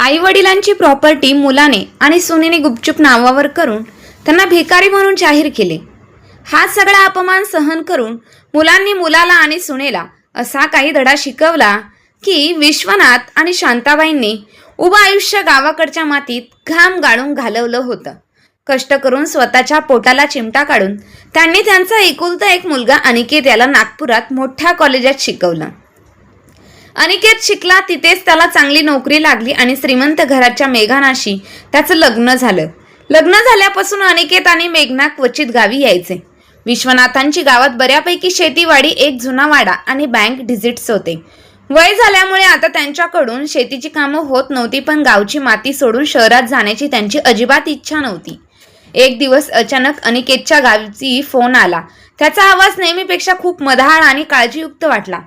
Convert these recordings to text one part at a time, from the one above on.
आई वडिलांची प्रॉपर्टी मुलाने आणि सुनेने गुपचूप नावावर करून त्यांना भिकारी म्हणून जाहीर केले। हा सगळा अपमान सहन करून मुलांनी मुलाला आणि सुनेला असा काही धडा शिकवला की विश्वनाथ आणि शांताबाईंनी उभं आयुष्य गावाकडच्या मातीत घाम गाळून घालवलं होतं। कष्ट करून स्वतःच्या पोटाला चिमटा काढून त्यांनी त्यांचा एकुलता एक मुलगा अनिकेत याला नागपुरात मोठ्या कॉलेजात शिकवलं। अनिकेत शिकला तिथेच त्याला चांगली नोकरी लागली आणि श्रीमंत घराच्या मेघनाशी त्याचं लग्न झालं। लग्न झाल्यापासून अनिकेत आणि मेघना क्वचित गावी यायचे। विश्वनाथांची गावात बऱ्यापैकी शेतीवाडी, एक जुना वाडा आणि बँक डिजिट्स होते। वय झाल्यामुळे आता त्यांच्याकडून शेतीची कामं होत नव्हती, पण गावची माती सोडून शहरात जाण्याची त्यांची अजिबात इच्छा नव्हती। एक दिवस अचानक अनिकेतच्या गावची फोन आला। त्याचा आवाज नेहमीपेक्षा खूप मधाळ आणि काळजीयुक्त वाटला।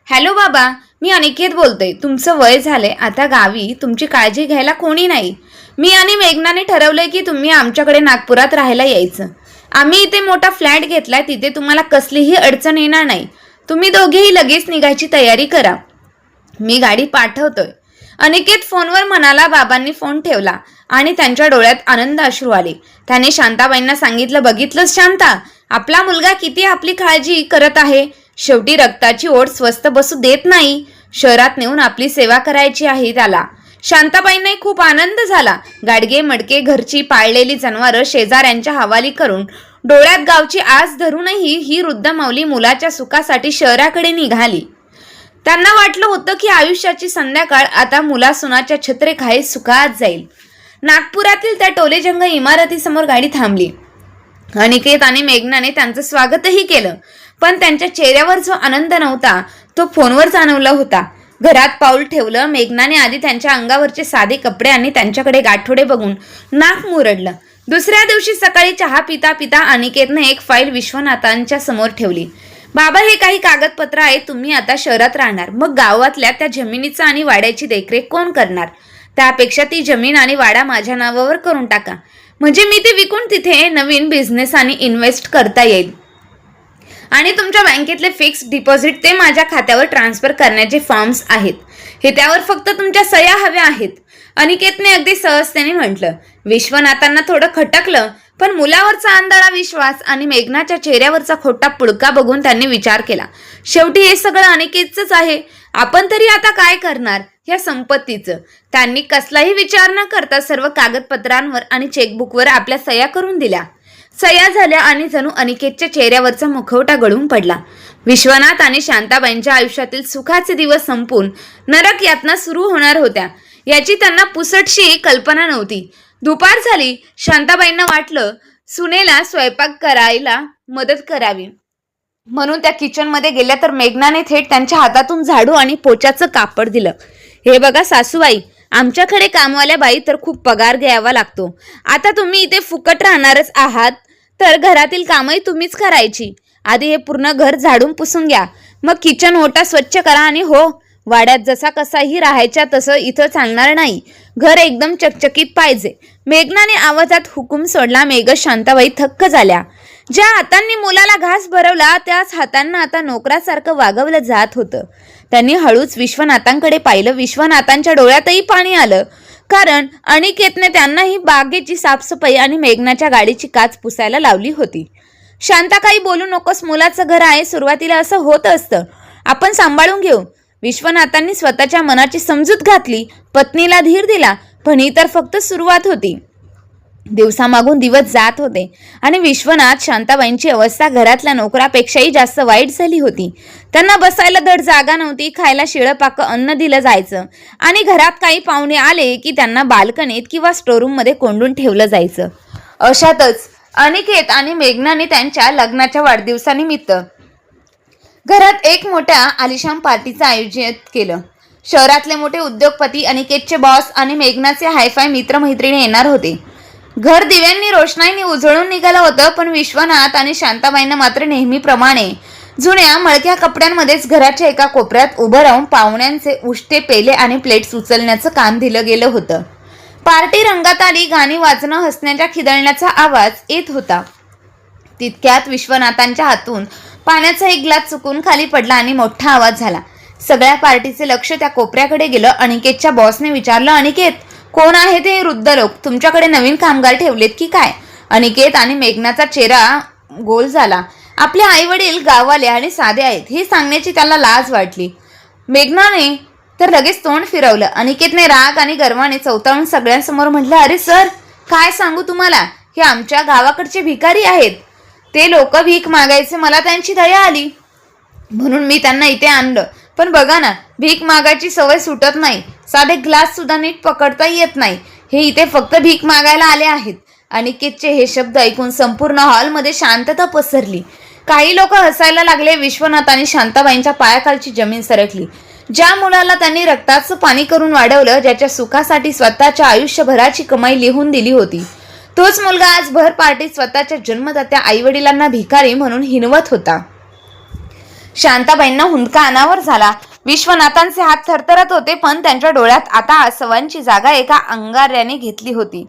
हॅलो बाबा, मी अनिकेत बोलतोय। तुमचं वय झालंय, आता गावी तुमची काळजी घ्यायला कोणी नाही। मी आणि मेघनाने ठरवलंय की तुम्ही आमच्याकडे नागपुरात राहायला यायचं। आम्ही इथे मोठा फ्लॅट घेतलाय, तिथे तुम्हाला कसलीही अडचण येणार नाही। तुम्ही दोघेही लगेच निघायची तयारी करा, मी गाडी पाठवतोय। अनिकेत फोनवर म्हणाला। बाबांनी फोन ठेवला आणि त्यांच्या डोळ्यात आनंद अश्रू आले। त्याने शांताबाईंना सांगितलं, बघितलंस शांता, आपला मुलगा किती आपली काळजी करत आहे। शेवटी रक्ताची ओढ स्वस्त बसू देत नाही। शहरात नेऊन आपली सेवा करायची आहे त्याला। शांताबाईंनाही खूप आनंद झाला। गाडगे मडके, घरची पाळलेली जनावरं शेजाऱ्यांच्या हवाली करून डोळ्यात गावची आस धरूनही ही वृद्ध माऊली मुलाच्या सुखासाठी शहराकडे निघाली। त्यांना वाटलं होतं की आयुष्याची संध्याकाळ आता मुलासुनाच्या छत्रेखाली सुखात जाईल। नागपुरातील त्या टोलेजंग इमारतीसमोर गाडी थांबली। अनिकेत आणि मेघनाने त्यांचं स्वागतही केलं, पण त्यांच्या चेहऱ्यावर जो आनंद नव्हता तो फोनवर जाणवला होता। घरात पाऊल ठेवलं, मेघनाने आधी त्यांच्या अंगावरचे साधे कपडे आणि त्यांच्याकडे गाठोडे बघून नाक मुरडलं। दुसऱ्या दिवशी सकाळी चहा पिता पिता अनिकेतने एक फाईल विश्वनाथांच्या समोर ठेवली। बाबा, हे काही कागदपत्र आहेत, तुम्ही आता शहरात राहणार, मग गावातल्या त्या जमिनीचा आणि वाड्याची देखरेख कोण करणार? त्यापेक्षा ती जमीन आणि वाडा माझ्या नावावर करून टाका, म्हणजे मी ते विकून तिथे नवीन बिझनेस आणि इन्व्हेस्ट करता येईल। आणि तुमच्या बँकेतले फिक्स डिपॉझिट ते माझ्या खात्यावर ट्रान्सफर करण्याचे फॉर्म्स आहेत, हे त्यावर फक्त तुमच्या सह्या हव्या आहेत, अनिकेतने अगदी सहजतेने म्हटलं। विश्वनाथांना थोडं खटकलं, पण मुलावरचा आंधळा विश्वास आणि मेघनाच्या चेहऱ्यावरचा खोटा पुळका बघून त्यांनी विचार केला, शेवटी हे सगळं अनिकेतच आहे, आपण तरी आता काय करणार या संपत्तीचं? त्यांनी कसलाही विचार न करता सर्व कागदपत्रांवर आणि चेकबुकवर आपल्या सह्या करून दिल्या। सह्या झाल्या आणि जणू अनिकेतच्या चेहऱ्यावरचा मुखवटा गळून पडला। विश्वनाथ आणि शांताबाईंच्या आयुष्यातील सुखाचे दिवस संपून नरक यातना सुरू होणार होत्या याची त्यांना पुसटशी कल्पना नव्हती। दुपार झाली। शांताबाईंना वाटलं सुनेला स्वयंपाक करायला मदत करावी, म्हणून त्या किचनमध्ये गेल्या, तर मेघनाने थेट त्यांच्या हातातून झाडू आणि पोछाचं कापड दिलं। हे बघा सासूबाई, आमच्याकडे कामवाल्या बाई तर खूप पगार घ्यावा लागतो। आता तुम्ही इथे फुकट राहणारच आहात, तर घरातील कामही तुम्हीच करायची। आधी हे पूर्ण घर झाडून पुसून घ्या, मग किचन ओटा स्वच्छ करा, आणि हो, वाड्यात जसा कसाही राहायच्या तसं इथं चालणार नाही, घर एकदम चकचकीत पाहिजे। मेघनाने आवाजात हुकूम सोडला। मेघ शांताबाई थक्क झाल्या। ज्या हातांनी मुलाला घास भरवला त्याच हातांना आता नोकरासारखं वागवलं जात होतं। त्यांनी हळूच विश्वनाथांकडे पाहिलं। विश्वनाथांच्या डोळ्यातही पाणी आलं, कारण अनिकेतने त्यांनाही बागेची साफसफाई आणि मेघनाच्या गाडीची काच पुसायला लावली होती। शांता, काही बोलू नकोस, मुलाचं घर आहे, सुरुवातीला असं होत असतं, आपण सांभाळून घेऊ। विश्वनाथांनी स्वतःच्या मनाची समजूत घातली, पत्नीला धीर दिला, पण ही तर फक्त सुरुवात होती। दिवसामागून दिवस जात होते आणि विश्वनाथ शांताबाईंची अवस्था घरातल्या नोकरापेक्षाही जास्त वाईट झाली होती। त्यांना बसायला धड जागा नव्हती, खायला शिळपाकं अन्न दिलं जायचं आणि घरात काही पाहुणे आले की त्यांना बाल्कनीत किंवा स्टोरूममध्ये कोंडून ठेवलं जायचं। अशातच अनिकेत आणि मेघनाने त्यांच्या लग्नाच्या वाढदिवसानिमित्त घरात एक मोठ्या आलिशान पार्टीचं आयोजन केलं। शहरातले मोठे उद्योगपती, अनिकेतचे बॉस आणि मेघनाचे हायफाय मित्रमैत्रिणी येणार होते। घर दिव्यांनी रोषणाईने उजळून निघालं होतं, पण विश्वनाथ आणि शांताबाईंना मात्र नेहमीप्रमाणे जुन्या मळक्या कपड्यांमध्येच घराच्या एका कोपऱ्यात उभं राहून पाहुण्यांचे उष्टे, पेले आणि प्लेट्स उचलण्याचं काम दिलं गेलं होतं। पार्टी रंगात आली, गाणी वाजणं, हसण्याच्या खिदळण्याचा आवाज येत होता। तितक्यात विश्वनाथांच्या हातून पाण्याचा एक ग्लास चुकून खाली पडला आणि मोठा आवाज झाला। सगळ्या पार्टीचे लक्ष त्या कोपऱ्याकडे गेलं। अनिकेतच्या बॉसने विचारलं, अनिकेत, कोण आहे ते वृद्ध लोक? तुमच्याकडे नवीन कामगार ठेवलेत की काय? अनिकेत आणि मेघनाचा चेहरा गोल झाला. आपले आई वडील गाववाले आणि साधे आहेत हे सांगण्याची त्याला लाज वाटली. मेघनाने तर लगेच तोंड फिरवलं. अनिकेतने राग आणि गर्वाने चवताळून सगळ्यांसमोर म्हटलं, अरे सर, काय सांगू तुम्हाला, हे आमच्या गावाकडचे भिकारी आहेत. ते लोक भीक मागायचे, मला त्यांची दया आली म्हणून मी त्यांना इथे आणलं. पण बघा ना, भीक मागायची सवय सुटत नाही, साधे ग्लास सुद्धा नीट पकडता येत नाही. हे इथे फक्त भीक मागायला आले आहेत. अनिकेतचे हे शब्द ऐकून संपूर्ण हॉलमध्ये शांतता पसरली. काही लोक हसायला लागले. विश्वनाथ आणि शांताबाईंच्या पायाखालची जमीन सरकली. ज्या मुलाला त्यांनी रक्ताचं पाणी करून वाढवलं, ज्याच्या सुखासाठी स्वतःच्या आयुष्यभराची कमाई लिहून दिली होती, तोच मुलगा आज भर पार्टीत स्वतःच्या जन्मदात्या आईवडिलांना भिकारी म्हणून हिणवत होता. शांताबाईंना हुंदका अनावर झाला. विश्वनाथांचे हात थरथरत होते, पण त्यांच्या डोळ्यात आता आसवांची जागा एका अंगाऱ्याने घेतली होती.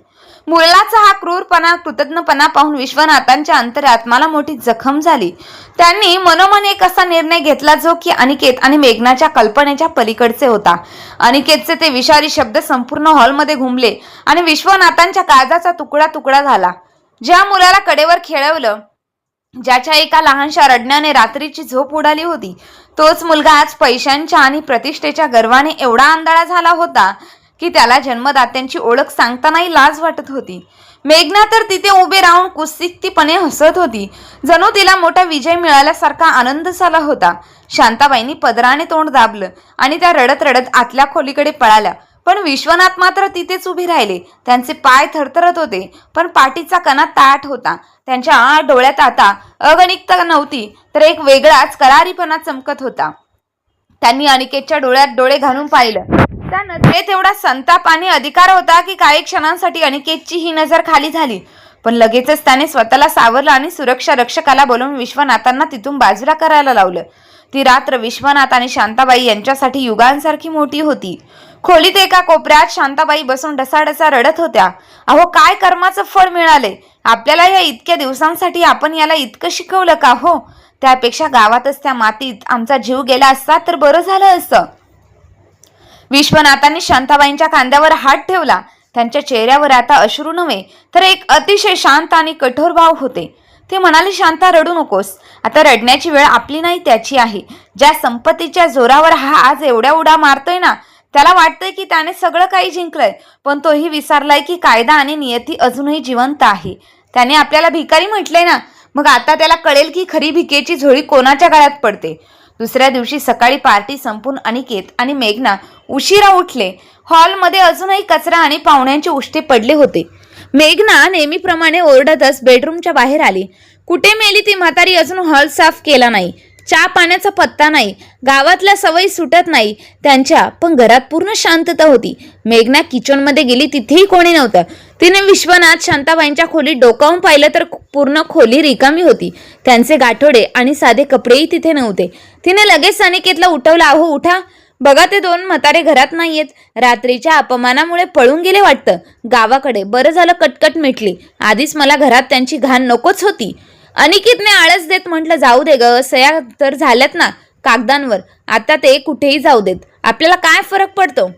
मुलाचा हा क्रूरपणा, कृतज्ञपणा पाहून विश्वनाथांच्या अंतरात्म्याला मोठी जखम झाली. त्यांनी मनोमन एक असा निर्णय घेतला जो की अनिकेत आणि मेघनाच्या कल्पनेच्या पलीकडचे होता. अनिकेतचे ते विषारी शब्द संपूर्ण हॉलमध्ये घुमले आणि विश्वनाथांच्या काळजाचा तुकडा तुकडा झाला. ज्या मुलाला कडेवर खेळवलं, ज्याच्या एका लहानशा रडण्याने रात्रीची झोप उडाली होती, तोच मुलगा आज पैशांच्या आणि प्रतिष्ठेच्या गर्वाने एवढा आंधळा झाला होता की त्याला जन्मदात्यांची ओळख सांगतानाही लाज वाटत होती. मेघना तर तिथे उभे राहून कुत्सितपणे हसत होती. जणू तिला मोठा विजय मिळाल्यासारखा आनंद झाला होता. शांताबाईंनी पदराने तोंड दाबलं आणि त्या रडत रडत आतल्या खोलीकडे पळाल्या. पण विश्वनाथ मात्र तिथेच उभे राहिले. त्यांचे पाय थरथरत होते, पण पाठीचा कणा ताठ होता. त्यांच्या डोळ्यात आता अगणिकता नव्हती, तर एक वेगळाच करारीपणा चमकत होता. त्यांनी अनिकेतच्या डोळ्यात डोळे घालून पाहिलं. त्या नजरेत एवढा संताप आणि अधिकार होता की काही क्षणांसाठी अनिकेतची ही नजर खाली झाली. पण लगेचच त्याने स्वतःला सावरलं आणि सुरक्षा रक्षकाला बोलवून विश्वनाथांना तिथून बाजूला करायला लावलं. ती रात्र विश्वनाथ आणि शांताबाई यांच्यासाठी युगांसारखी मोठी होती. खोलीत एका कोपऱ्यात शांताबाई बसून ढसाढसा रडत होत्या. अहो, काय कर्माचं फळ मिळाले आपल्याला या इतक्या दिवसांसाठी? आपण याला इतकं शिकवलं का हो? त्यापेक्षा गावातच त्या मातीत आमचा जीव गेला असता तर बरं झालं असतं. विश्वनाथांनी शांताबाईंच्या खांद्यावर हात ठेवला. त्यांच्या चेहऱ्यावर आता अश्रू नव्हे, तर एक अतिशय शांत आणि कठोर भाव होते. ते म्हणाले, शांता, रडू नकोस. आता रडण्याची वेळ आपली नाही, त्याची आहे. ज्या संपत्तीच्या जोरावर हा आज एवढ्या उड्या मारतोय ना, त्याला वाटतंय की त्याने सगळं काही जिंकलंय, पण तोही विसरलाय की कायदा आणि नियती अजूनही जिवंत आहे. त्याने आपल्याला भिकारी म्हटलंय ना, मग आता त्याला कळेल की खरी भिकेची झोळी कोणाच्या गळ्यात पडते. दुसऱ्या दिवशी सकाळी पार्टी संपून अनिकेत आणि मेघना उशिरा उठले. हॉलमध्ये अजूनही कचरा आणि पाहुण्यांचे उष्टे पडले होते. मेघना नेहमीप्रमाणे ओरडतच बेडरूमच्या बाहेर आली. कुठे मेली ती म्हातारी? अजून हॉल साफ केला नाही, चहा पाण्याचा पत्ता नाही, गावातल्या सवयी सुटत नाही त्यांच्या. पण घरात पूर्ण शांतता होती. मेघना किचनमध्ये गेली, तिथेही कोणी नव्हतं. तिने विश्वनाथ शांताबाईंच्या खोलीत डोकावून पाहिलं तर पूर्ण खोली रिकामी होती. त्यांचे गाठोडे आणि साधे कपडेही तिथे नव्हते. तिने लगेच अनिकेतला उठवलं. अहो, उठा, बघा, ते दोन म्हातारे घरात नाहीयेत. रात्रीच्या अपमानामुळे पळून गेले वाटतं गावाकडे. बरं झालं कटकट मिटली. आधीच मला घरात त्यांची घाण नकोच होती. अनिकेतने आळस देत म्हटलं, जाऊ दे ग, सह्या तर झाल्यात ना कागदांवर, आता ते कुठेही जाऊ देत, आपल्याला काय फरक पडतो?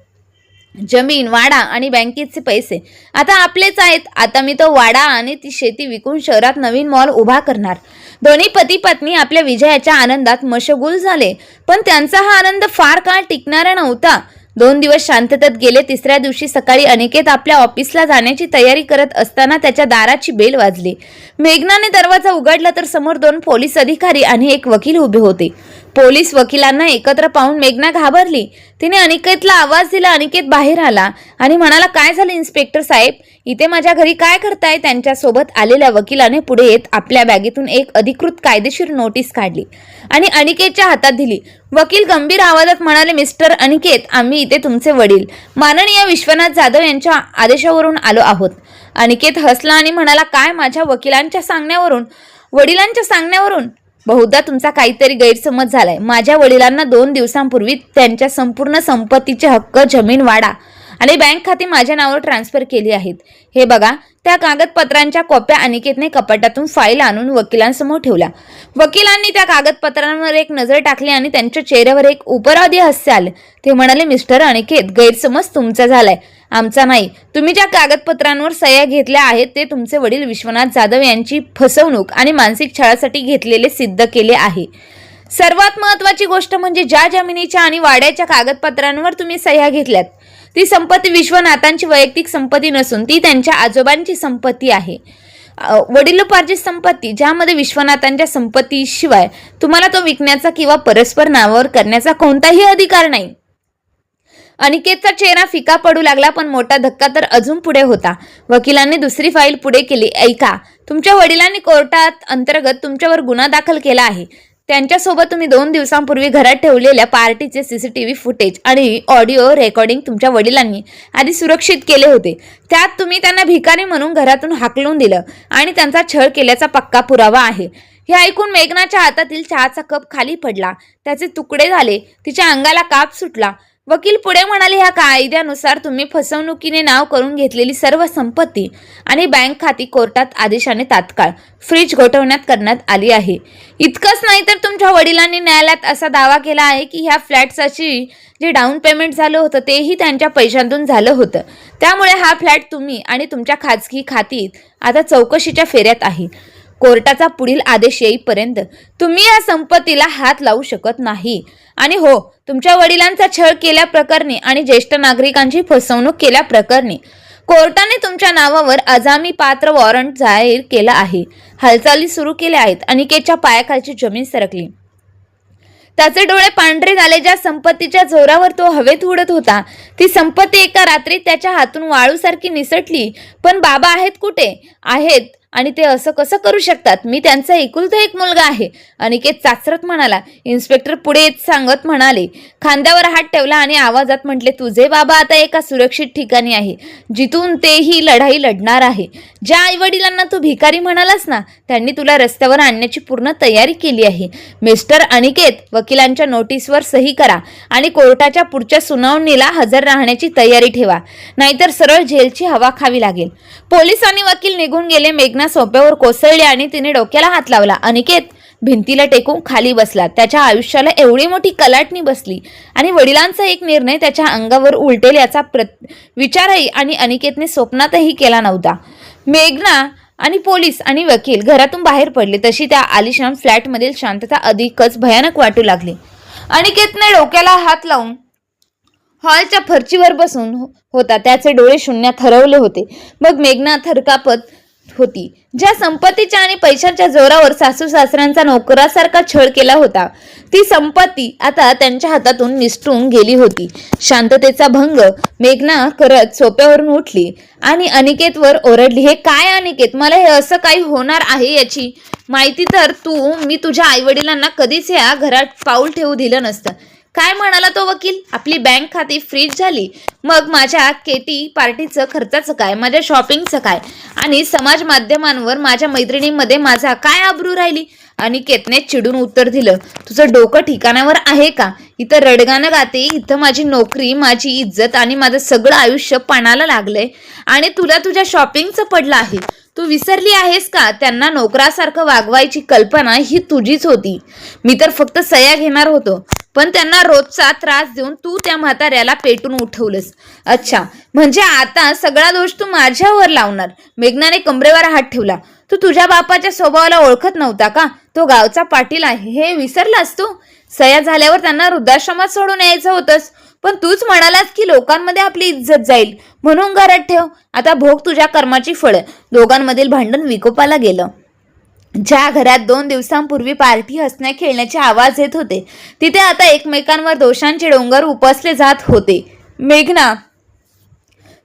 जमीन, वाडा आणि बँकेचे पैसे आता आपलेच आहेत. आता मी तो वाडा आणि ती शेती विकून शहरात नवीन मॉल उभा करणार. दोन्ही पती पत्नी आपल्या विजयाच्या आनंदात मशगूल झाले, पण त्यांचा हा आनंद फार काळ टिकणारा नव्हता. 2 दिवस शांततेत गेले. तिसऱ्या दिवशी सकाळी अनिकेत आपल्या ऑफिसला जाण्याची तयारी करत असताना त्याच्या दाराची बेल वाजली. मेघनाने दरवाजा उघडला तर समोर 2 पोलीस अधिकारी आणि एक वकील उभे होते. पोलीस वकिलांना एकत्र पाहून मेघना घाबरली. तिने अनिकेतला आवाज दिला. अनिकेत बाहेर आला आणि म्हणाला, काय झालं इन्स्पेक्टर साहेब? इथे माझ्या घरी काय करताय? त्यांच्यासोबत आलेल्या वकिलाने पुढे येत आपल्या बॅगेतून एक अधिकृत कायदेशीर नोटीस काढली आणि अनिकेतच्या हातात दिली. वकील गंभीर आवाजात म्हणाले, मिस्टर अनिकेत, आम्ही इथे तुमचे वडील माननीय विश्वनाथ जाधव यांच्या आदेशावरून आलो आहोत. अनिकेत हसला आणि म्हणाला, काय माझ्या वडिलांच्या सांगण्यावरून? बहुधा तुमचा काहीतरी गैरसमज झालाय. माझ्या वडिलांना 2 दिवसांपूर्वी त्यांच्या संपूर्ण संपत्तीचे हक्क, जमीन, वाडा आणि बँक खाती माझ्या नावावर ट्रान्सफर केली आहेत. हे बघा. त्या कागदपत्रांच्या कॉप्या अनिकेतने कपाटातून फाईल आणून वकिलांसमोर ठेवल्या. वकिलांनी त्या कागदपत्रांवर एक नजर टाकली आणि त्यांच्या चेहऱ्यावर एक उपराधी हास्य आले. ते म्हणाले, मिस्टर अनिकेत, गैरसमज तुमचा झालाय, आमचा नाही. तुम्ही ज्या कागदपत्रांवर सह्या घेतल्या आहेत ते तुमचे वडील विश्वनाथ जाधव यांची फसवणूक आणि मानसिक छळासाठी घेतलेले सिद्ध केले आहे. सर्वात महत्त्वाची गोष्ट म्हणजे ज्या जमिनीच्या आणि वाड्याच्या कागदपत्रांवर तुम्ही सह्या घेतल्यात ती संपत्ती विश्वनाथांची वैयक्तिक संपत्ती नसून ती त्यांच्या आजोबांची संपत्ती आहे. वडिलोपार्जित संपत्ती, ज्यामध्ये विश्वनाथांच्या संपत्तीशिवाय तुम्हाला तो विकण्याचा किंवा परस्पर नावावर करण्याचा कोणताही अधिकार नाही. अनिकेतचा चेहरा फिका पडू लागला, पण मोठा धक्का तर अजून पुढे होता. वकिलांनी दुसरी फाईल पुढे केली. ऐका, तुमच्या वडिलांनी कोर्टात अंतर्गत तुमच्यावर गुन्हा दाखल केला आहे. त्यांच्यासोबत तुम्ही 2 दिवसांपूर्वी घरात ठेवलेल्या पार्टीचे CCTV फुटेज आणि ऑडिओ रेकॉर्डिंग तुमच्या वडिलांनी आधी सुरक्षित केले होते. त्यात तुम्ही त्यांना भिकारी म्हणून घरातून हाकलून दिलं आणि त्यांचा छळ केल्याचा पक्का पुरावा आहे. हे ऐकून मेघनाच्या हातातील चहाचा कप खाली पडला. त्याचे तुकडे झाले. तिच्या अंगाला काप सुटला. वकील पुढे म्हणाले, ह्या कायद्यानुसार तुम्ही फसवणुकीने नाव करून घेतलेली सर्व संपत्ती आणि बँक खाती कोर्टात आदेशाने तात्काळ फ्रीज गोठवण्यात करण्यात आली आहे. इतकंच नाही तर तुमच्या वडिलांनी न्यायालयात असा दावा केला आहे की ह्या फ्लॅटसाठी जे डाऊन पेमेंट झालं होतं तेही त्यांच्या पैशांतून झालं होतं. त्यामुळे हा फ्लॅट तुम्ही आणि तुमच्या खाजगी खातीत आता चौकशीच्या फेऱ्यात आहे. कोर्टाचा पुढील आदेश येईपर्यंत तुम्ही या संपत्तीला हात लावू शकत नाही. आणि हो, तुमच्या वडिलांचा छळ केल्याप्रकरणी आणि ज्येष्ठ नागरिकांची फसवणूक केल्याप्रकरणी कोर्टाने तुमच्या नावावर अजामी पात्र वॉरंट जाहीर केला आहे. हालचाली सुरू केल्या आहेत. अनिकेतच्या पायाखालची जमीन सरकली. त्याचे डोळे पांढरे झाले. ज्या संपत्तीच्या जोरावर तो हवेत उडत होता ती संपत्ती एका रात्रीत त्याच्या हातून वाळूसारखी निसटली. पण बाबा आहेत कुठे? आहेत, आणि ते असं कसं करू शकतात? मी त्यांचा एकुलता एक मुलगा आहे, अनिकेत चाचरत म्हणाला. इन्स्पेक्टर पुढे येत सांगत म्हणाले, खांद्यावर हात ठेवला आणि आवाजात म्हटले, तुझे बाबा आता एका सुरक्षित ठिकाणी आहे, जिथून ते ही लढाई लढणार आहे. ज्या आईवडिलांना तू भिकारी म्हणालास ना, त्यांनी तुला रस्त्यावर आणण्याची पूर्ण तयारी केली आहे. मिस्टर अनिकेत, वकिलांच्या नोटीसवर सही करा आणि कोर्टाच्या पुढच्या सुनावणीला हजर राहण्याची तयारी ठेवा, नाहीतर सरळ जेलची हवा खावी लागेल. पोलीस आणि वकील निघून गेले. मेघना सोप्यावर कोसळली आणि तिने डोक्याला हात लावला. अनिकेत भिंतीला टेकून खाली बसला. त्याच्या आयुष्याला एवढी मोठी कलाटणी बसली आणि वडिलांचा एक निर्णय त्याच्या अंगावर उलटेल याचा विचारही आणि अनिकेतने स्वप्नातही केला नव्हता. मेघना आणि पोलीस आणि वकील घरातून बाहेर पडले तशी त्या आलिशान फ्लॅटमधील शांतता अधिकच भयानक वाटू लागली. अनिकेतने डोक्याला हात लावून हॉलच्या फरशीवर बसून होता. त्याचे डोळे शून्यात हरवले होते. मग मेघना थरकापत होती. ज्या संपत्तीच्या आणि पैशाच्या जोरावर सासू सासऱ्यांचा नोकरासारखा छळ केला होता ती संपत्ती आता त्यांच्या हातातून निसटून गेली होती. शांततेचा भंग मेघना करत सोप्यावरून उठली आणि अनिकेतवर ओरडली, हे काय अनिकेत? मला हे असं काही होणार आहे याची माहिती तर मी तुझ्या आईवडिलांना कधीच या घरात पाऊल ठेवू दिलं नसतं. काय म्हणाला तो वकील? आपली बँक खाती फ्रीज झाली, मग माझ्या केटी पार्टीचं खर्चाचं काय, माझ्या शॉपिंगचं काय, आणि समाज माध्यमांवर माझ्या मैत्रिणींमध्ये माझा काय आबरू राहिली? अनिकेतने चिडून उत्तर दिलं, तुझं डोकं ठिकाणावर आहे का? इथं रडगाणं गाते, इथं माझी नोकरी, माझी इज्जत आणि माझं सगळं आयुष्य पणाला लागलंय आणि तुला तुझ्या शॉपिंगचं पडलं आहे. तू विसरली आहेस का? त्यांना नोकरासारखं वागवायची कल्पना ही तुझीच होती. मी तर फक्त सह्या घेणार होतो, पण त्यांना रोजचा त्रास देऊन तू त्या म्हाताऱ्याला पेटून उठवलंस. अच्छा, म्हणजे आता सगळा दोष तू माझ्यावर लावणार? मेघनाने कमरेवर हात ठेवला. तू तुझ्या बापाच्या स्वभावाला ओळखत नव्हता का? तो गावचा पाटील आहे हे विसरलास तू? सह्या झाल्यावर त्यांना वृद्धाश्रमात सोडून यायचं होतंस, पण तूच म्हणालास की लोकांमध्ये आपली इज्जत जाईल म्हणून घरात ठेव. आता भोग तुझ्या कर्माची फळं. दोघांमधील भांडण विकोपाला गेलं. ज्या घरात 2 दिवसांपूर्वी पार्टी हसण्या खेळण्याचे आवाज येत होते तिथे आता एकमेकांवर दोषांचे डोंगर उपसले जात होते. मेघना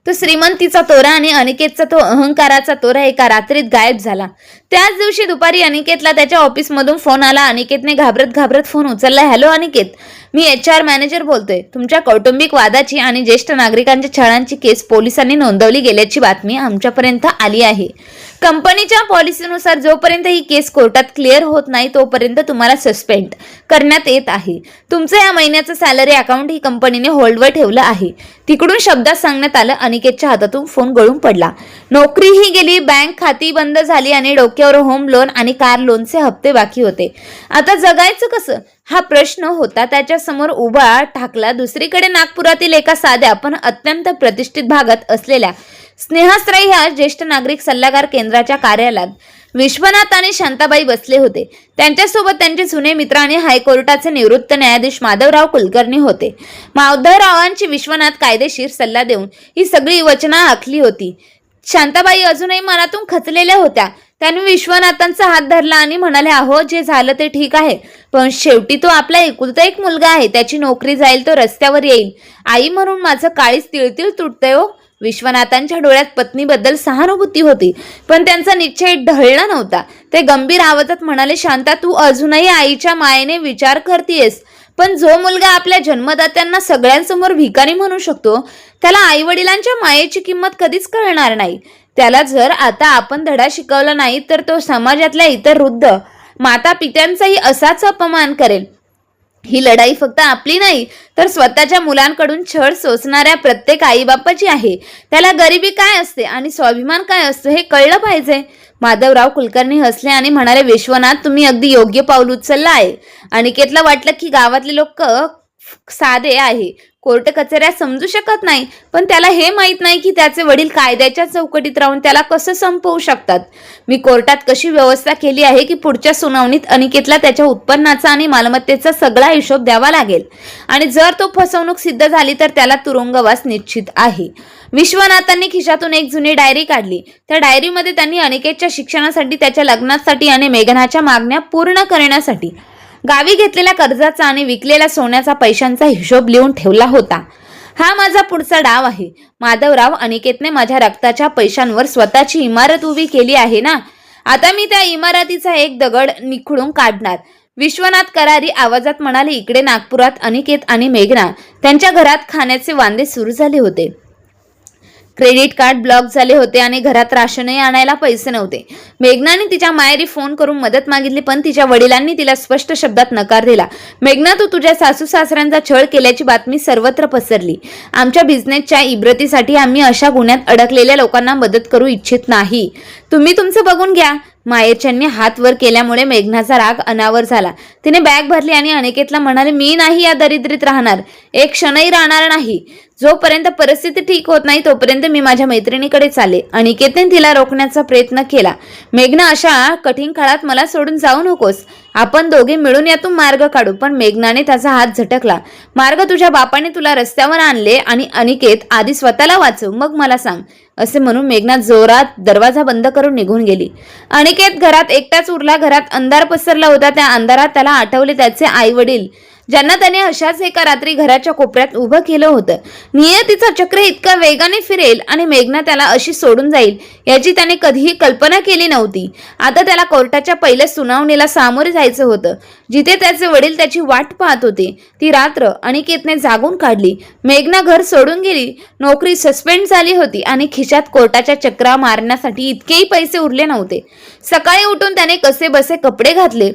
तो श्रीमंतीचा तोरा आणि अनिकेतचा तो अहंकाराचा तोरा एका रात्रीत गायब झाला. त्याच दिवशी दुपारी अनिकेतला त्याच्या ऑफिसमधून फोन आला. अनिकेतने घाबरत फोन उचलला. हॅलो अनिकेत, मी HR मॅनेजर बोलतोय. तुमच्या कौटुंबिक वादाची आणि ज्येष्ठ नागरिकांच्या छळांची केस पोलिसांनी नोंदवली गेल्याची बातमी आमच्यापर्यंत आली आहे. कंपनीच्या पॉलिसीनुसार जोपर्यंत ही केस कोर्टात क्लिअर होत नाही तोपर्यंत तुम्हाला सस्पेंड करण्यात येत आहे. तुमचं या महिन्याचं सॅलरी अकाउंट ही कंपनीने होल्डवर ठेवलं आहे. तिकडून शब्दात सांगण्यात आलं. अनिकेतच्या हातातून फोन गळून पडला. नोकरीही गेली, बँक खाती बंद झाली आणि डोक्यावर होम लोन आणि कार लोनचे हप्ते बाकी होते. आता जगायचं कसं हा प्रश्न होता त्याच्यासमोर उभा ठाकला. दुसरीकडे नागपुरातील एका साध्या पण अत्यंत प्रतिष्ठित भागात असलेल्या स्नेहस्त्राई ह्या ज्येष्ठ नागरिक सल्लागार केंद्राच्या कार्यालयात विश्वनाथ आणि शांताबाई बसले होते. त्यांच्यासोबत त्यांचे जुने मित्र आणि हायकोर्टाचे निवृत्त न्यायाधीश माधवराव कुलकर्णी होते. माधवरावांची विश्वनाथ कायदेशीर सल्ला देऊन ही सगळी वचना आखली होती. शांताबाई अजूनही मनातून खचलेल्या होत्या. त्यांनी विश्वनाथांचा हात धरला आणि म्हणाले, अहो जे झालं ते ठीक आहे, पण शेवटी तो आपला एकुलता एक मुलगा आहे. त्याची नोकरी जाईल, तो रस्त्यावर येईल. आई म्हणून माझं काळीज तिळतिळ तुटतंय हो. विश्वनाथांच्या डोळ्यात पत्नीबद्दल सहानुभूती होती, पण त्यांचा निश्चय ढळला नव्हता. ते गंभीर आवाजात म्हणाले, शांता तू अजूनही आईच्या मायेने विचार करतेयस, पण जो मुलगा आपल्या जन्मदात्यांना सगळ्यांसमोर भिकारी म्हणू शकतो त्याला आई वडिलांच्या मायेची किंमत कधीच कळणार नाही. त्याला जर आता आपण धडा शिकवला नाही तर तो समाजातल्या इतर वृद्ध माता पित्यांचाही असाच अपमान करेल. ही लढाई फक्त आपली नाही तर स्वतःच्या मुलांकडून छळ सोसणाऱ्या प्रत्येक आईबापाची आहे. त्याला गरिबी काय असते आणि स्वाभिमान काय असतो हे कळलं पाहिजे. माधवराव कुलकर्णी हसले आणि म्हणाले, विश्वनाथ तुम्ही अगदी योग्य पाऊल उचलला आहे. अनिकेतला वाटलं की गावातले लोक साधे आहे, कोर्ट कचऱ्या समजू शकत नाही, पण त्याला हे माहित नाही की त्याचे वडील कायद्याच्या चौकटीत राहून त्याला कसं संपवू शकतात. मी कोर्टात कशी व्यवस्था केली आहे की पुढच्या सुनावणीत अनिकेतला त्याच्या उत्पन्नाचा आणि मालमत्तेचा सगळा हिशोब द्यावा लागेल आणि जर तो फसवणूक सिद्ध झाली तर त्याला तुरुंगवास निश्चित आहे. विश्वनाथांनी खिशातून एक जुनी डायरी काढली. त्या डायरीमध्ये त्यांनी अनिकेतच्या शिक्षणासाठी, त्याच्या लग्नासाठी आणि मेघनाच्या मागण्या पूर्ण करण्यासाठी गावी घेतलेल्या कर्जाचा आणि विकलेल्या सोन्याचा पैशांचा हिशोब लिहून ठेवला होता. हा माझा पुढचा डाव आहे. माधवराव, अनिकेतने माझ्या रक्ताच्या पैशांवर स्वतःची इमारत उभी केली आहे ना, आता मी त्या इमारतीचा एक दगड निखळून काढणार. विश्वनाथ करारी आवाजात म्हणाले. इकडे नागपुरात अनिकेत आणि मेघना त्यांच्या घरात खाण्याचे वांदे सुरू झाले होते. क्रेडिट कार्ड ब्लॉक झाले होते आणि घरात राशनही आणायला पैसे नव्हते. मेघनाने तिच्या माहेरी फोन करून मदत मागितली, पण तिच्या वडिलांनी तिला स्पष्ट शब्दात नकार दिला. मेघना, तू तुझ्या सासू सासऱ्यांचा छळ केल्याची बातमी सर्वत्र पसरली. आमच्या बिझनेसच्या इब्रतीसाठी आम्ही अशा गुन्ह्यात अडकलेल्या लोकांना मदत करू इच्छित नाही. तुम्ही तुमचं बघून घ्या. मायेच्यांनी हात वर केल्यामुळे मेघनाचा राग अनावर झाला. तिने बॅग भरली आणि अनिकेतला म्हणाले, मी नाही या दरिद्रीत राहणार, एक क्षणही राहणार नाही. जोपर्यंत परिस्थिती ठीक होत नाही तोपर्यंत मी माझ्या मैत्रिणीकडे चाले. अनिकेतने तिला रोखण्याचा प्रयत्न केला. मेघना, अशा कठीण काळात मला सोडून जाऊ नकोस. आपण दोघे मिळून यातून मार्ग काढू. पण मेघनाने त्याचा हात झटकला. मार्ग तुझ्या बापाने तुला रस्त्यावर आणले आणि अनिकेत, आधी स्वतःला वाचव मग मला सांग. असे म्हणून मेघना जोरात दरवाजा बंद करून निघून गेली. अनिकेत घरात एकटाच उरला. घरात अंधार पसरला होता. त्या अंधारात त्याला आठवले त्याचे आई वडील, ज्यांना त्याने अशाच एका रात्री घराच्या कोपऱ्यात उभं केलं होतं. नियतीचा चक्र इतका वेगाने फिरेल आणि मेघना त्याला अशी सोडून जाईल याची त्याने कधीही कल्पना केली नव्हती. आता त्याला कोर्टाच्या पहिल्या सुनावणीला सामोरे जायचं होतं, जिथे त्याचे वडील त्याची वाट पाहत होते. ती रात्र अनिकेतने जागून काढली. मेघना घर सोडून गेली. नोकरी सस्पेंड झाली होती आणि खिशात कोर्टाच्या चक्रा मारण्यासाठी इतकेही पैसे उरले नव्हते. सकाळी उठून त्याने कसे बसे कपडे घातले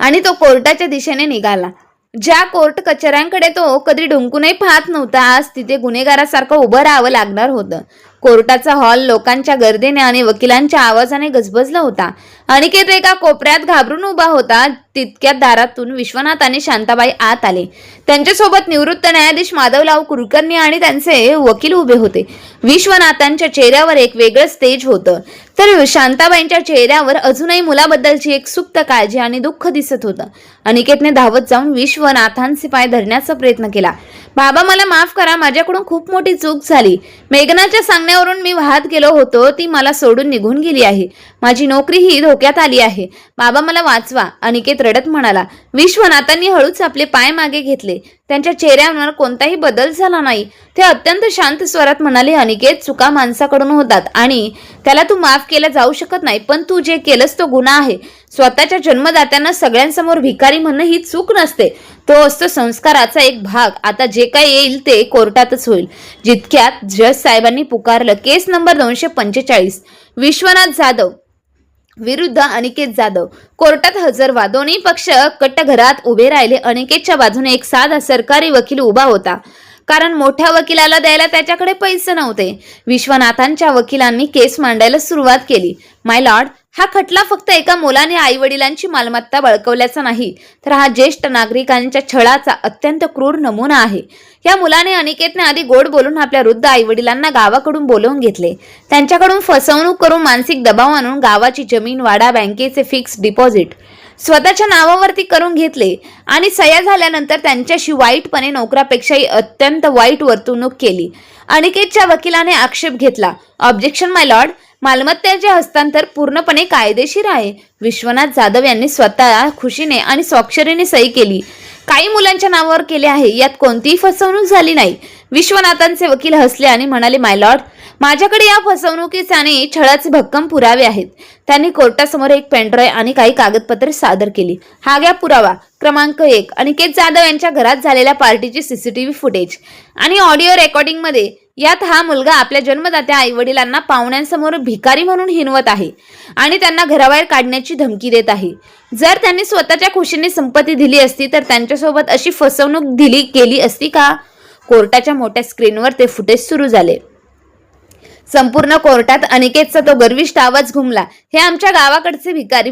आणि तो कोर्टाच्या दिशेने निघाला. ज्या कोर्ट कचऱ्यांकडे तो कधी डुंकूनही पाहत नव्हता, आज तिथे गुन्हेगारासारखं उभं राहावं लागणार होतं. कोर्टाचा हॉल लोकांच्या गर्दीने आणि वकिलांच्या आवाजाने गजबजला होता. अनिकेत एका कोपऱ्यात घाबरून उभा होता. तितक्यात दारातून विश्वनाथ आणि शांताबाई आत आले. त्यांच्यासोबत निवृत्त न्यायाधीश माधवराव कुलकर्णी आणि त्यांचे वकील उभे होते. विश्वनाथांच्या चेहऱ्यावर एक वेगळंच तेज होतं, तर शांताबाईंच्या चेहऱ्यावर अजूनही मुलाबद्दलची एक सुप्त काळजी आणि दुःख दिसत होतं. अनिकेतने धावत जाऊन विश्वनाथांचे पाय धरण्याचा प्रयत्न केला. बाबा, मला माफ करा, माझ्याकडून खूप मोठी चूक झाली. मेघनाच्या सांगण्यावरून मी वाहत गेलो होतो. ती मला सोडून निघून गेली आहे. माझी नोकरीही धोक्यात आली आहे. बाबा, मला वाचवा. अनिकेत रडत म्हणाला. विश्वनाथांनी हळूच आपले पाय मागे घेतले. त्यांच्या चेहऱ्यावर कोणताही बदल झाला नाही. ते अत्यंत शांत स्वरात म्हणाले, अनिकेत, चुका माणसाकडून होतात आणि त्याला तू माफ केला जाऊ शकत नाही, पण तू जे केलंस तो गुन्हा आहे. स्वतःच्या जन्मदात्यांना सगळ्यांसमोर भिकारी म्हणणं ही चूक नसते, तो असतो संस्काराचा एक भाग. आता जे काही येईल ते कोर्टातच होईल. जितक्यात जज साहेबांनी पुकारलं, केस नंबर 245, विश्वनाथ जाधव विरुद्ध अनिकेत जाधव. कोर्टात हजर व्हा. दोन्ही पक्ष कट्टघरात उभे राहिले. अनिकेतच्या बाजूने एक साधा सरकारी वकील उभा होता, कारण मोठ्या वकिलाला द्यायला त्याच्याकडे पैसे नव्हते. विश्वनाथांच्या वकिलांनी केस मांडायला सुरुवात केली. माय लॉर्ड, हा खटला फक्त एका मुलाने आई वडिलांची मालमत्ता बळकवल्याचा नाही, तर हा ज्येष्ठ नागरिकांच्या छळाचा अत्यंत क्रूर नमुना आहे. या मुलाने अनिकेतने आधी गोड बोलून आपल्या वृद्ध आई वडिलांना गावाकडून बोलवून घेतले. त्यांच्याकडून फसवणूक करून मानसिक दबाव आणून गावाची जमीन, वाडा, बँकेचे फिक्स डिपॉझिट स्वतःच्या नावावरती करून घेतले आणि सह्या झाल्यानंतर त्यांच्याशी वाईटपणे नोकरापेक्षाही अत्यंत वाईट वर्तणूक केली. अनिकेतच्या वकिलाने आक्षेप घेतला. ऑब्जेक्शन माय लॉर्ड, मालमत्तेचे हस्तांतर पूर्णपणे कायदेशीर आहे. विश्वनाथ जाधव यांनी स्वतः खुशीने आणि स्वाक्षरीने सही केली. काही मुलांच्या नावावर केले आहे, यात कोणतीही फसवणूक झाली नाही. विश्वनाथांचे वकील हसले आणि म्हणाले, माय लॉर्ड, माझ्याकडे या फसवणुकीचे आणि छळाचे भक्कम पुरावे आहेत. त्यांनी कोर्टासमोर एक पेनड्राईव्ह आणि काही कागदपत्रे सादर केली. हा घ्या पुरावा क्रमांक 1, अनिकेत जाधव यांच्या घरात झालेल्या पार्टीची सीसीटीव्ही फुटेज आणि ऑडिओ रेकॉर्डिंग मध्ये. यात हा मुलगा आपल्या जन्मदात्या आई वडिलांना पाहुण्यांसमोर भिकारी म्हणून हिणवत आहे आणि त्यांना घराबाहेर काढण्याची धमकी देत आहे. जर त्यांनी स्वतःच्या खुशीने संपत्ती दिली असती तर त्यांच्यासोबत अशी फसवणूक केली असती का? कोर्टाच्या मोठ्या स्क्रीनवर ते फुटेज सुरू झाले. संपूर्ण कोर्टात अनिकेतचा तो गर्विष्ठ आवाज घुमला, हे आमच्या गावाकडचे भिकारी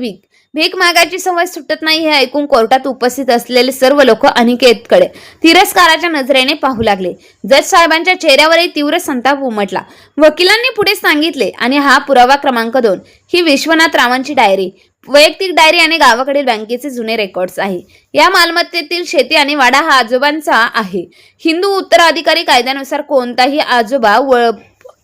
भीक मागायची सवय सुटत नाही. हे ऐकून कोर्टात उपस्थित असलेले सर्व लोक अनिकेतकडे तिरस्काराच्या नजरेने पाहू लागले. जज साहेबांच्या चेहऱ्यावरही तीव्र संताप उमटला. वकिलांनी पुढे सांगितले, आणि हा पुरावा क्रमांक 2, ही विश्वनाथ रावांची डायरी, वैयक्तिक डायरी आणि गावाकडील बँकेचे जुने रेकॉर्ड्स आहे. या मालमत्तेतील शेती आणि वाडा हा आजोबांचा आहे. हिंदू उत्तराधिकारी कायद्यानुसार कोणताही आजोबा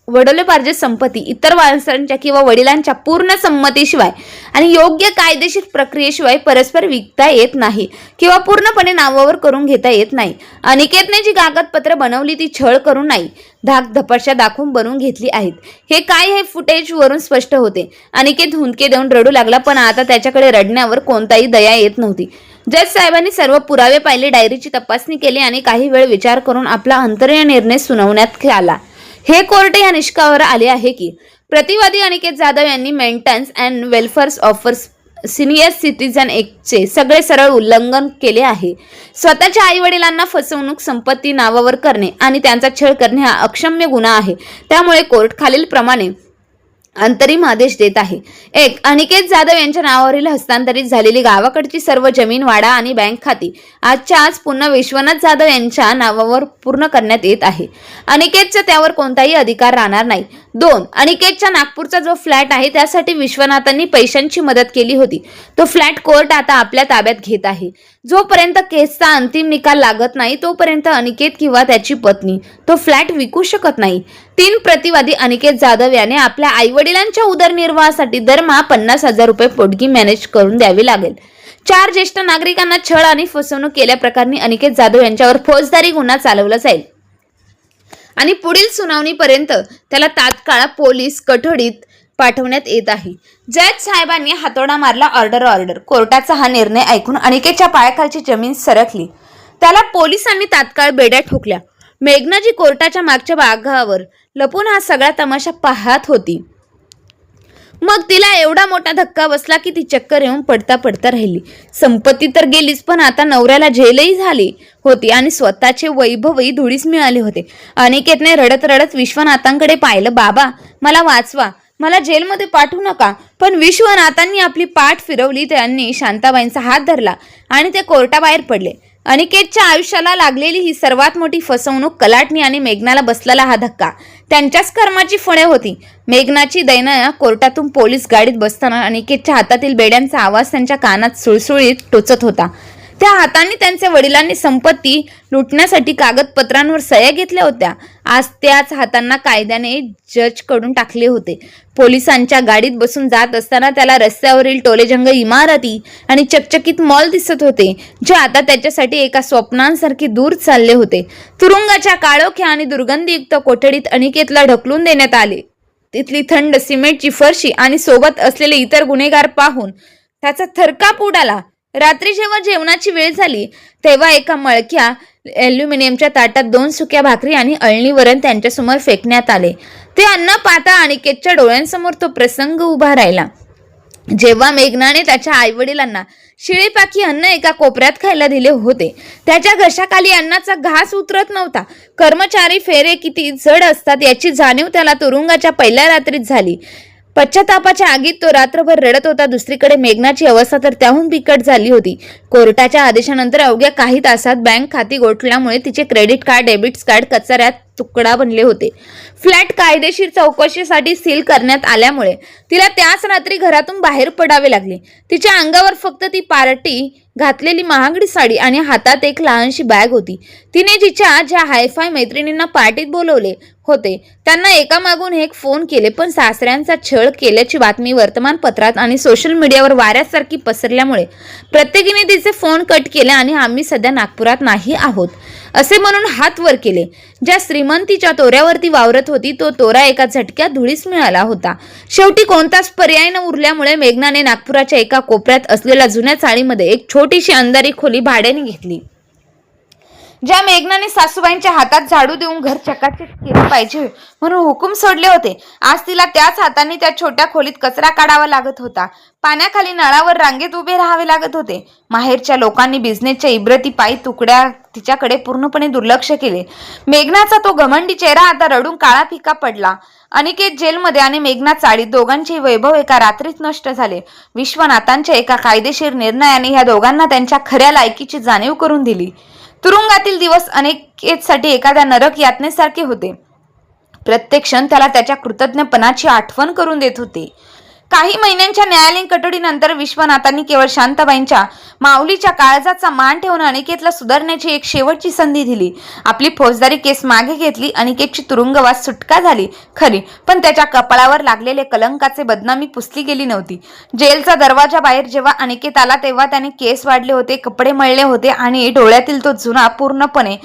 वडिलोपार्जित संपत्ती इतर वारसांच्या किंवा वडिलांच्या पूर्ण संमतीशिवाय आणि योग्य कायदेशीर प्रक्रियेशिवाय परस्पर विकता येत नाही किंवा पूर्णपणे नावावर करून घेता येत नाही. अनिकेतने जी कागदपत्र बनवली ती छळ करून नाही, धाकधपशा दाखवून बनवून घेतली आहेत. हे काय हे फुटेज वरून स्पष्ट होते. अनिकेत हुंदके देऊन रडू लागला, पण आता त्याच्याकडे रडण्यावर कोणताही दया येत नव्हती. जज साहेबांनी सर्व पुरावे पाहिले, डायरीची तपासणी केली आणि काही वेळ विचार करून आपला अंतर्य निर्णय सुनावण्यात आला. हे कोर्ट या निष्कावर आले आहे की प्रतिवादी अनिकेत जाधव यांनी maintenance and welfare of senior citizen एक्टचे सगळे सरळ उल्लंघन केले आहे. स्वतःच्या आई वडिलांना फसवणूक, संपत्ती नावावर करणे आणि त्यांचा छळ करणे हा अक्षम्य गुन्हा आहे. त्यामुळे कोर्ट खालील प्रमाणे अंतरिम आदेश देत आहे. 1. अनिकेत जाधव यांच्या नावावरील हस्तांतरित झालेली गावाकडची सर्व जमीन, वाडा आणि बँक खाती आजच्या आज पुन्हा विश्वनाथ जाधव यांच्या नावावर पूर्ण करण्यात येत आहे. अनिकेतचा त्यावर कोणताही अधिकार राहणार नाही. 2. अनिकेतच्या नागपूरचा जो फ्लॅट आहे त्यासाठी विश्वनाथांनी पैशांची मदत केली होती. तो फ्लॅट कोर्ट आता आपल्या ताब्यात घेत आहे. जोपर्यंत केसचा अंतिम निकाल लागत नाही तोपर्यंत अनिकेत किंवा त्याची पत्नी तो फ्लॅट विकू शकत नाही. 3. प्रतिवादी अनिकेत जाधव याने आपल्या आई वडिलांच्या उदरनिर्वाहासाठी दरमहा 50,000 रुपये पोटगी मॅनेज करून द्यावी लागेल. 4. ज्येष्ठ नागरिकांना छळ आणि फसवणूक केल्याप्रकरणी अनिकेत जाधव यांच्यावर फौजदारी गुन्हा चालवला जाईल आणि पुढील सुनावणीपर्यंत त्याला तात्काळ पोलीस कोठडीत पाठवण्यात येत आहे. जज साहेबांनी हातोडा मारला. ऑर्डर. कोर्टाचा हा निर्णय ऐकून अनिकेतच्या पायाखालची जमीन सरकली. त्याला पोलिसांनी तात्काळ बेड्या ठोकल्या. मेघनाजी कोर्टाच्या मागच्या भागावर लपून हा सगळा तमाशा पाहत होती. मग तिला एवढा मोठा धक्का बसला की ती चक्कर येऊन पडता राहिली. संपत्ती तर गेलीच, पण आता नवऱ्याला जेलही झाली होती आणि स्वतःचे वैभवही धुळीस मिळाले होते. अनिकेतने रडत विश्वनाथांकडे पाहिलं. बाबा, मला वाचवा, मला जेलमध्ये पाठवू नका. पण विश्वनाथांनी आपली पाठ फिरवली. त्यांनी शांताबाईंचा हात धरला आणि ते कोर्टाबाहेर पडले. अनिकेतच्या आयुष्याला लागलेली ही सर्वात मोठी फसवणूक, कलाटणी आणि मेघनाला बसलेला हा धक्का त्यांच्याच कर्माची फळे होती. मेघनाची दैना कोर्टातून पोलीस गाडीत बसताना अनिकेतच्या हातातील बेड्यांचा आवाज त्यांच्या कानात सुळसुळीत टोचत होता. त्या हातांनी त्यांच्या वडिलांनी संपत्ती लुटण्यासाठी कागदपत्रांवर सह्या घेतल्या होत्या. आज त्याच हातांना कायद्याने जजकडून टाकले होते. पोलिसांच्या गाडीत बसून जात असताना त्याला रस्त्यावरील टोलेजंग इमारती आणि चकचकीत मॉल दिसत होते, जे आता त्याच्यासाठी एका स्वप्नांसारखे दूर चालले होते. तुरुंगाच्या काळोख्या आणि दुर्गंधीयुक्त कोठडीत अनिकेतला ढकलून देण्यात आले. तिथली थंड सिमेंटची फरशी आणि सोबत असलेले इतर गुन्हेगार पाहून त्याचा थरकाप उडाला. रात्री जेव्हा जेवणाची वेळ झाली तेव्हा एका मळक्या ॲल्युमिनियमच्या ताटात 2 सुक्या भाकरी आणि अळणी वरण त्यांच्यासमोर फेकण्यात आले. ते अन्न पाहता अनिकेतच्या डोळ्यांसमोर तो प्रसंग उभा राहिला, जेव्हा मेघनाने त्याच्या आईवडिलांना शिळेपाकी अन्न एका कोपऱ्यात खायला दिले होते. त्याच्या घशाखाली अन्नाचा घास उतरत नव्हता. कर्मचारी फेरे किती जड असतात याची जाणीव त्याला तुरुंगाच्या पहिल्या रात्रीत झाली. पश्चातापाच्या आगीत तो रात्रभर रडत होता. दुसरीकडे मेघनाची अवस्था तर त्याहून बिकट झाली होती. कोर्टाच्या आदेशानंतर अवघ्या काही तासात बँक खाती गोठल्यामुळे तिचे क्रेडिट कार्ड, डेबिट कार्ड कचऱ्यात तुकडा बनले होते. फ्लॅट कायदेशीर चौकशीसाठी सील करण्यात आल्यामुळे तिला त्याच रात्री घरातून बाहेर पडावे लागले. तिच्या अंगावर फक्त ती पार्टी घातलेली महागडी साडी आणि हातात एक लहानशी बॅग होती. तिने तिच्या ज्या हायफाय मैत्रिणींना पार्टीत बोलवले होते त्यांना एकामागून एक फोन केले, पण सासऱ्यांचा छळ केल्याची बातमी वर्तमानपत्रात आणि सोशल मीडियावर वाऱ्यासारखी पसरल्यामुळे प्रत्येकीने तिचे फोन कट केले आणि आम्ही सध्या नागपुरात नाही आहोत असे म्हणून हात वर केले. ज्या श्रीमंतीच्या तोऱ्यावरती वावरत होती तो तोरा एका झटक्यात धुळीस मिळाला होता. शेवटी कोणताच पर्याय न उरल्यामुळे मेघनाने नागपुराच्या एका कोपऱ्यात असलेल्या जुन्या चाळीमध्ये एक छोटीशी अंधारी खोली भाड्याने घेतली. ज्या मेघनाने सासूबाईंच्या हातात झाडू देऊन घर चकाचक केले पाहिजे म्हणून हुकूम सोडले होते, आज तिला त्याच हातांनी त्या छोट्या खोलीत कचरा काढावा लागत होता. पाण्याखाली नळावर रांगेत उभे राहावे लागत होते. माहेरच्या लोकांनी बिझनेसच्या इब्रती पायी तुकड्या तिच्याकडे पूर्णपणे दुर्लक्ष केले. मेघनाचा तो घमंडी चेहरा आता रडून काळा फिका पडला. अनिकेत जेलमध्ये आणि मेघना चाळीत, दोघांचे वैभव एका रात्रीत नष्ट झाले. विश्वनाथांच्या एका कायदेशीर निर्णयाने ह्या दोघांना त्यांच्या खऱ्या लायकीची जाणीव करून दिली. तुरुंगातील दिवस अनिकेतसाठी एखाद्या नरक यातनेसारखे होते. प्रत्येक क्षण त्याला त्याच्या कृतज्ञपणाची आठवण करून देत होते. काही महिन्यांच्या न्यायालयीन कटडीनंतर विश्वनाथांनी केवळ शांताबाईंच्या माऊलीच्या काळजाचा मान ठेवून अनिकेतला सुधारण्याची एक शेवटची संधी दिली. आपली फौजदारी केस मागे घेतली. अनिकेतची तुरुंगवास सुटका झाली खरी, पण त्याच्या कपाळावर लागलेले कलंकाचे बदनामी पुसली गेली नव्हती. जेलचा दरवाजा बाहेर जेव्हा अनिकेत आला तेव्हा त्याने केस वाढले होते, कपडे मळले होते आणि डोळ्यातील तो जुना पूर्णपणे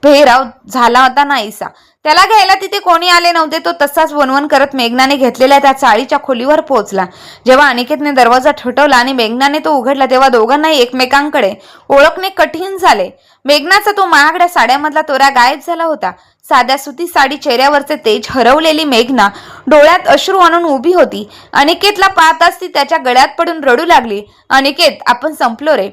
पेहराव झाला होता नाहीसा. त्याला घ्यायला तिथे कोणी आले नव्हते. तो तसाच वनवन करत मेघनाने घेतलेल्या त्या चाळीच्या खोलीवर पोहोचला. जेव्हा अनिकेतने दरवाजा ठोठावला आणि मेघनाने तो उघडला तेव्हा दोघांनाही एकमेकांकडे ओळखणे कठीण झाले. मेघनाचा तो महागड्या साड्यामधला तोरा गायब झाला होता. साध्या सुती साडी, चेहऱ्यावरचे तेज हरवलेली मेघना डोळ्यात अश्रू आणून उभी होती. अनिकेतला पाहताच ती त्याच्या गळ्यात पडून रडू लागली. अनिकेत, आपण संपलो रे.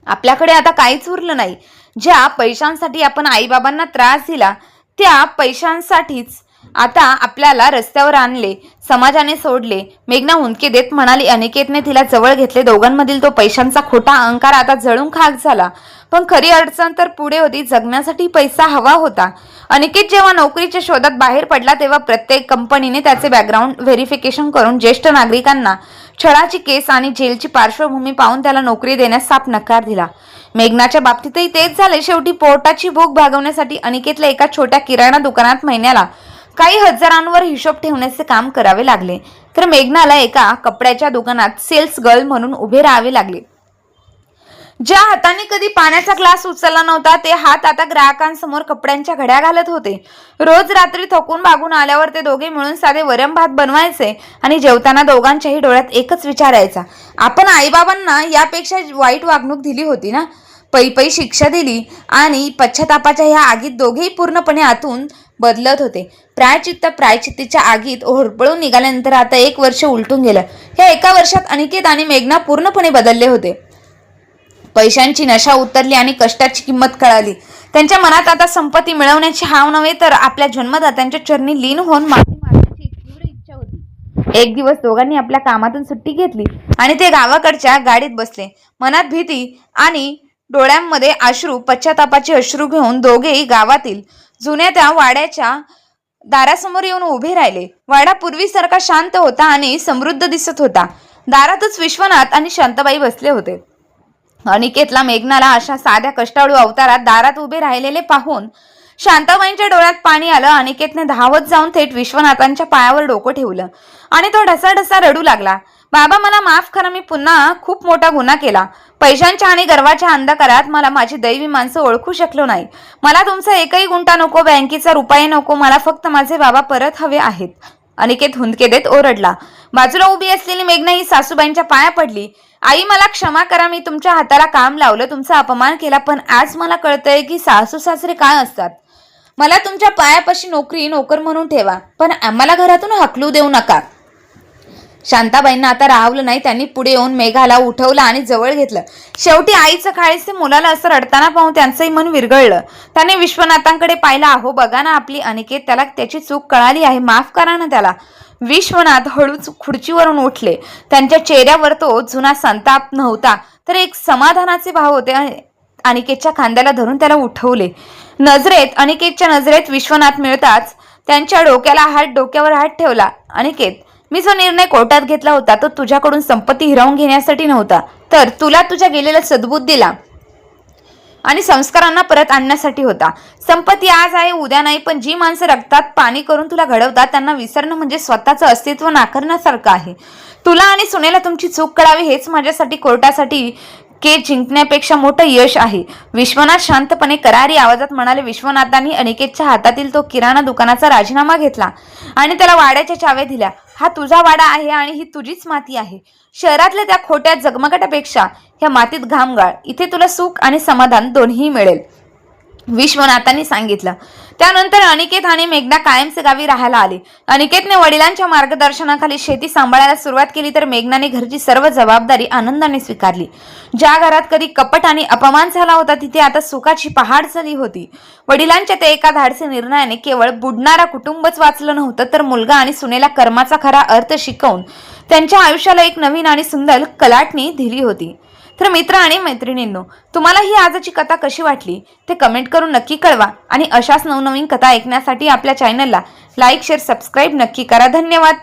आपल्याकडे आता काहीच उरलं नाही. ज्या पैशांसाठी आपण आईबाबांना त्रास दिला त्या पैशांसाठीच आता आपल्याला रस्त्यावर आणले, समाजाने सोडले, मेघना हुंदके देत म्हणाली. अनिकेतने तिला जवळ घेतले. दोघांमधील तो पैशांचा खोटा अहंकार आता जळून खाक झाला. पण खरी अडचण तर पुढे होती. जगण्यासाठी पैसा हवा होता. अनिकेत जेव्हा नोकरीच्या शोधात बाहेर पडला तेव्हा प्रत्येक कंपनीने त्याचे बॅकग्राऊंड व्हेरिफिकेशन करून ज्येष्ठ नागरिकांना छळाची केस आणि जेलची पार्श्वभूमी पाहून त्याला नोकरी देण्यास साफ नकार दिला. मेघनाच्या बाबतीतही तेच झाले. शेवटी पोटाची भूक भागवण्यासाठी अनिकेतला एका छोट्या किराणा दुकानात महिन्याला काही हजारांवर हिशोब ठेवण्याचे काम करावे लागले, तर मेघनाला एका कपड्याच्या दुकानात सेल्स गर्ल म्हणून उभे राहावे लागले. ज्या हाताने कधी पाण्याचा ग्लास उचलला नव्हता ते हात आता ग्राहकांसमोर कपड्यांच्या घड्या घालत होते. रोज रात्री थकून भागून आल्यावर ते दोघे मिळून साधे वरण भात बनवायचे आणि जेवताना दोघांच्याही डोळ्यात एकच विचार यायचा, आपण आईबाबांना यापेक्षा वाईट वागणूक दिली होती ना. पै शिक्षा दिली आणि पश्चातापाच्या ह्या आगीत दोघेही पूर्णपणे आतून बदलत होते. प्रायचित्तीच्या आगीत होरपळून निघाल्यानंतर आता 1 वर्ष उलटून गेलं. ह्या 1 वर्षात अनिकेत आणि मेघना पूर्णपणे बदलले होते. पैशांची नशा उतरली आणि कष्टाची किंमत कळाली. त्यांच्या मनात आता संपत्ती मिळवण्याची हाव नव्हे तर आपल्या जन्मदात्यांच्या चरणी लीन होऊन माफी मागण्याची एक तीव्र इच्छा होती. एक दिवस दोघांनी आपल्या कामातून सुट्टी घेतली आणि ते गावाकडच्या गाडीत बसले. मनात भीती आणि डोळ्यांमध्ये अश्रू, पश्चातापाचे अश्रू घेऊन दोघेही गावातील जुन्या त्या वाड्याच्या दारासमोर येऊन उभे राहिले. वाडा पूर्वीसारखा शांत होता आणि समृद्ध दिसत होता. दारातच विश्वनाथ आणि शांताबाई बसले होते. अनिकेतला मेघनाला अशा साध्या कष्टाळू अवतारात दारात उभे राहिलेले पाहून शांताबाईंच्या डोळ्यात पाणी आलं. अनिकेतने धावत जाऊन थेट विश्वनाथांच्या पायावर डोकं ठेवलं आणि तो ढसाढसा रडू लागला. बाबा, मला माफ करा, मी पुन्हा खूप मोठा गुन्हा केला. पैशांच्या आणि गर्वाच्या अंधकारात मला माझी दैवी माणसं ओळखू शकलो नाही. मला तुमचा एकही गुंठा नको, बँकेचा रुपये नको, मला फक्त माझे बाबा परत हवे आहेत. अनिकेत हुंदके देत ओरडला. बाजूला उभी असलेली मेघना ही सासूबाईंच्या पाया पडली. आई, मला क्षमा करा, मी तुमच्या हाताला काम लावलं, तुमचा अपमान केला, पण आज मला कळतंय की सासू सासरे काय असतात. मला तुमच्या पायापाशी नोकर म्हणून ठेवा, पण आम्हाला घरातून हाकलू देऊ नका. शांताबाईंना आता राहवलं नाही. त्यांनी पुढे येऊन मेघाला उठवलं आणि जवळ घेतलं. शेवटी आईचं काळीचे मुलाला असं रडताना पाहून त्यांचंही मन विरघळलं. त्याने विश्वनाथांकडे पाहिलं. अहो बघा ना, आपली अनिकेत, त्याला त्याची चूक कळाली आहे, माफ करा ना त्याला. विश्वनाथ हळूच खुर्चीवरून उठले. त्यांच्या चेहऱ्यावर तो जुना संताप नव्हता, तर एक समाधानाचे भाव होते. अनिकेतच्या खांद्याला धरून त्याला उठवले. अनिकेतच्या नजरेत विश्वनाथ मिळताच त्यांच्या डोक्यावर हात ठेवला. अनिकेत, मी जो निर्णय कोर्टात घेतला होता तो तुझ्याकडून संपत्ती हिरावून घेण्यासाठी नव्हता, तर तुला तुझ्या गेलेल्या सद्बुद्धीला आणि संस्कारांना परत आणण्यासाठी होता. संपत्ती आज आहे, उद्या नाही, पण जी माणसं रक्तात पाणी करून तुला घडवतात त्यांना विसरणं म्हणजे स्वतःचं अस्तित्व नाकारण्यासारखं आहे. तुला आणि सुनेला तुमची चूक कळावी हेच माझ्यासाठी कोर्टासाठी केस जिंकण्यापेक्षा मोठं यश आहे. विश्वनाथ शांतपणे करारी आवाजात म्हणाले. विश्वनाथांनी अनिकेतच्या हातातील तो किराणा दुकानाचा राजीनामा घेतला आणि त्याला वाड्याच्या चाव्या दिल्या. हा तुझा वाडा आहे आणि ही तुझीच माती आहे. शहरातल्या त्या खोट्या जगमगाटापेक्षा ह्या मातीत घाम गाळ, इथे तुला सुख आणि समाधान दोन्ही मिळेल, विश्वनाथांनी सांगितलं. त्यानंतर अनिकेत आणि मेघना कायमचे गावी राहायला आले. अनिकेतने वडिलांच्या मार्गदर्शनाखाली शेती सांभाळायला सुरुवात केली, तर मेघनाने घरची सर्व जबाबदारी आनंदाने स्वीकारली. ज्या घरात कधी कपट आणि अपमान झाला होता, तिथे आता सुखाची पहाड झाली होती. वडिलांच्या त्या एका धाडसी निर्णयाने केवळ बुडणारा कुटुंबच वाचलं नव्हतं, तर मुलगा आणि सुनेला कर्माचा खरा अर्थ शिकवून त्यांच्या आयुष्याला एक नवीन आणि सुंदर कलाटणी दिली होती. तर मित्र आणि मैत्रिणींनो, तुम्हाला ही आजची कथा कशी वाटली ते कमेंट करून नक्की कळवा आणि अशाच नवनवीन कथा ऐकण्यासाठी आपल्या चॅनलला लाईक, शेअर, सबस्क्राईब नक्की करा. धन्यवाद.